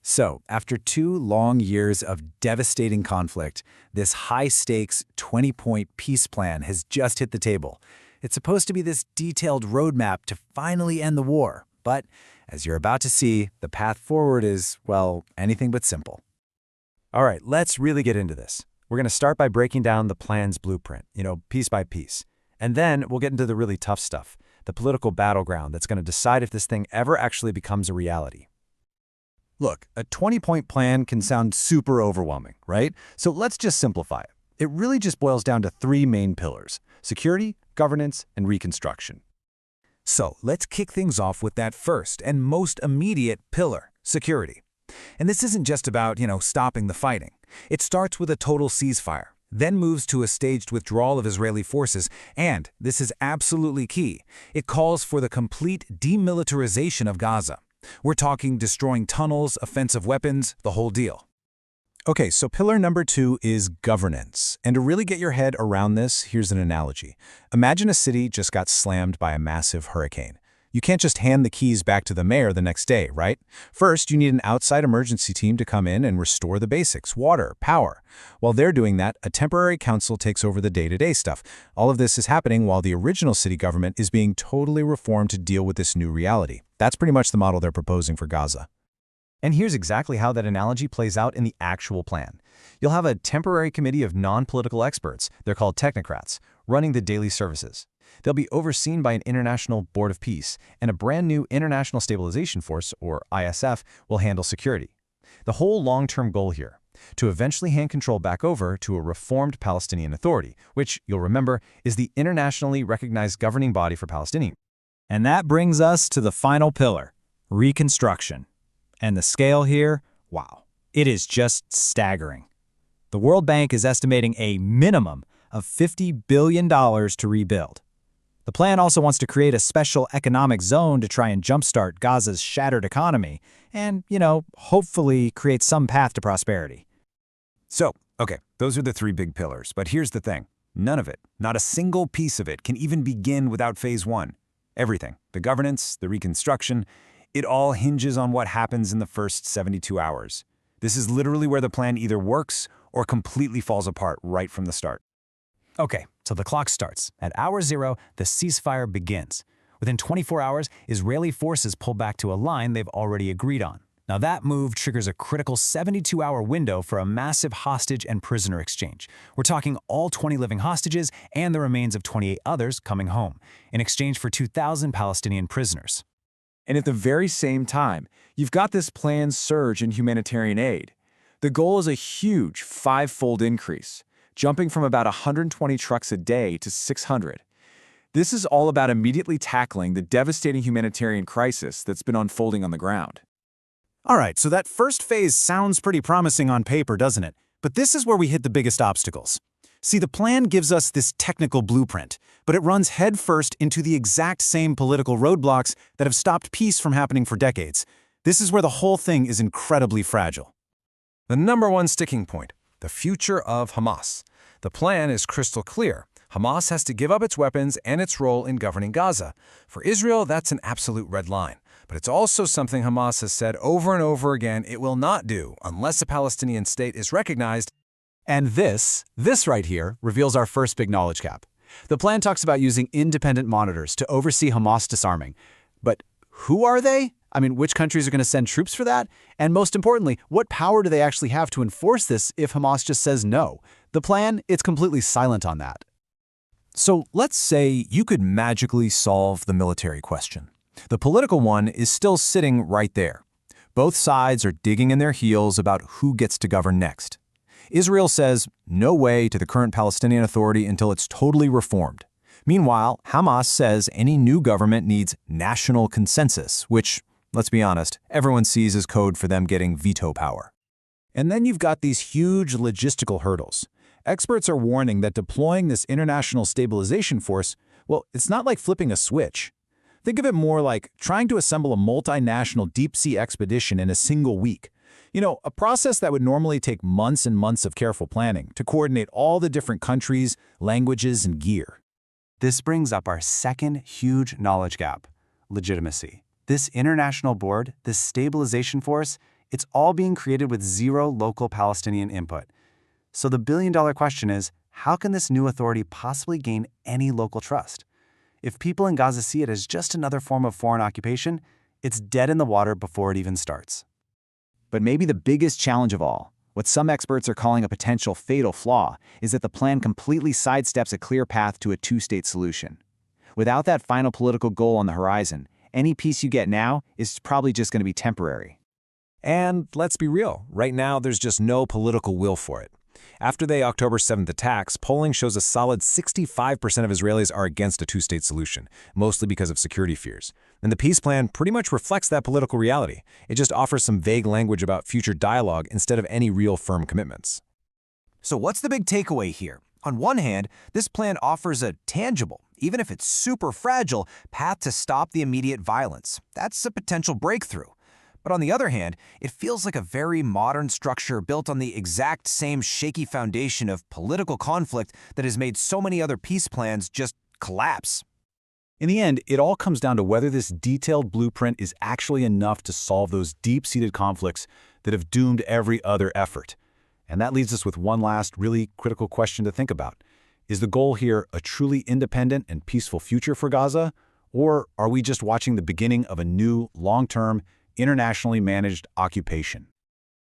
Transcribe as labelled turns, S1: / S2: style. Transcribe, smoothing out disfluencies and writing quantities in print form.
S1: So, after 2 long years of devastating conflict, this high-stakes 20-point peace plan has just hit the table. It's supposed to be this detailed roadmap to finally end the war. But, as you're about to see, the path forward is, well, anything but simple.
S2: All right, let's really get into this. We're going to start by breaking down the plan's blueprint, piece by piece. And then we'll get into the really tough stuff, the political battleground that's going to decide if this thing ever actually becomes a reality. Look, a 20-point plan can sound super overwhelming, right? So let's just simplify it. It really just boils down to 3 main pillars: security, governance, and reconstruction.
S1: So, let's kick things off with that first and most immediate pillar, security. And this isn't just about, stopping the fighting. It starts with a total ceasefire, then moves to a staged withdrawal of Israeli forces, and, this is absolutely key, it calls for the complete demilitarization of Gaza. We're talking destroying tunnels, offensive weapons, the whole deal.
S2: Okay, so pillar number 2 is governance. And to really get your head around this, here's an analogy. Imagine a city just got slammed by a massive hurricane. You can't just hand the keys back to the mayor the next day, right? First, you need an outside emergency team to come in and restore the basics: water, power. While they're doing that, a temporary council takes over the day-to-day stuff. All of this is happening while the original city government is being totally reformed to deal with this new reality. That's pretty much the model they're proposing for Gaza. And here's exactly how that analogy plays out in the actual plan. You'll have a temporary committee of non-political experts, they're called technocrats, running the daily services. They'll be overseen by an International Board of Peace, and a brand new International Stabilization Force, or ISF, will handle security. The whole long-term goal here: to eventually hand control back over to a reformed Palestinian Authority, which, you'll remember, is the internationally recognized governing body for Palestinians.
S1: And that brings us to the final pillar, reconstruction. And the scale here, wow, it is just staggering. The World Bank is estimating a minimum of $50 billion to rebuild. The plan also wants to create a special economic zone to try and jumpstart Gaza's shattered economy and, hopefully create some path to prosperity.
S2: So, okay, those are the 3 big pillars, but here's the thing. None of it, not a single piece of it, can even begin without phase 1. Everything, the governance, the reconstruction, it all hinges on what happens in the first 72 hours. This is literally where the plan either works or completely falls apart right from the start.
S1: Okay, so the clock starts. At hour 0, the ceasefire begins. Within 24 hours, Israeli forces pull back to a line they've already agreed on. Now that move triggers a critical 72-hour window for a massive hostage and prisoner exchange. We're talking all 20 living hostages and the remains of 28 others coming home, in exchange for 2,000 Palestinian prisoners.
S3: And at the very same time, you've got this planned surge in humanitarian aid. The goal is a huge 5-fold increase, jumping from about 120 trucks a day to 600. This is all about immediately tackling the devastating humanitarian crisis that's been unfolding on the ground.
S1: All right, so that first phase sounds pretty promising on paper, doesn't it? But this is where we hit the biggest obstacles. See, the plan gives us this technical blueprint, but it runs headfirst into the exact same political roadblocks that have stopped peace from happening for decades. This is where the whole thing is incredibly fragile.
S2: The number 1 sticking point: the future of Hamas. The plan is crystal clear. Hamas has to give up its weapons and its role in governing Gaza. For Israel, that's an absolute red line. But it's also something Hamas has said over and over again it will not do unless a Palestinian state is recognized.
S1: And this right here, reveals our first big knowledge gap. The plan talks about using independent monitors to oversee Hamas disarming. But who are they? I mean, which countries are going to send troops for that? And most importantly, what power do they actually have to enforce this if Hamas just says no? The plan, it's completely silent on that.
S2: So let's say you could magically solve the military question. The political one is still sitting right there. Both sides are digging in their heels about who gets to govern next. Israel says no way to the current Palestinian Authority until it's totally reformed. Meanwhile, Hamas says any new government needs national consensus, which, let's be honest, everyone sees as code for them getting veto power.
S1: And then you've got these huge logistical hurdles. Experts are warning that deploying this international stabilization force, well, it's not like flipping a switch. Think of it more like trying to assemble a multinational deep-sea expedition in a single week. A process that would normally take months and months of careful planning to coordinate all the different countries, languages, and gear. This brings up our second huge knowledge gap: legitimacy. This international board, this stabilization force,
S2: It's all being created with zero local Palestinian input. So the billion-dollar question is, how can this new authority possibly gain any local trust? If people in Gaza see it as just another form of foreign occupation, it's dead in the water before it even starts.
S1: But maybe the biggest challenge of all, what some experts are calling a potential fatal flaw, is that the plan completely sidesteps a clear path to a two-state solution. Without that final political goal on the horizon, any peace you get now is probably just going to be temporary.
S2: And let's be real, right now there's just no political will for it. After the October 7th attacks, polling shows a solid 65% of Israelis are against a two-state solution, mostly because of security fears. And the peace plan pretty much reflects that political reality. It just offers some vague language about future dialogue instead of any real firm commitments.
S4: So what's the big takeaway here? On one hand, this plan offers a tangible, even if it's super fragile, path to stop the immediate violence. That's a potential breakthrough. But on the other hand, it feels like a very modern structure built on the exact same shaky foundation of political conflict that has made so many other peace plans just collapse.
S2: In the end, it all comes down to whether this detailed blueprint is actually enough to solve those deep-seated conflicts that have doomed every other effort. And that leaves us with one last really critical question to think about. Is the goal here a truly independent and peaceful future for Gaza? Or are we just watching the beginning of a new, long-term, internationally managed occupation?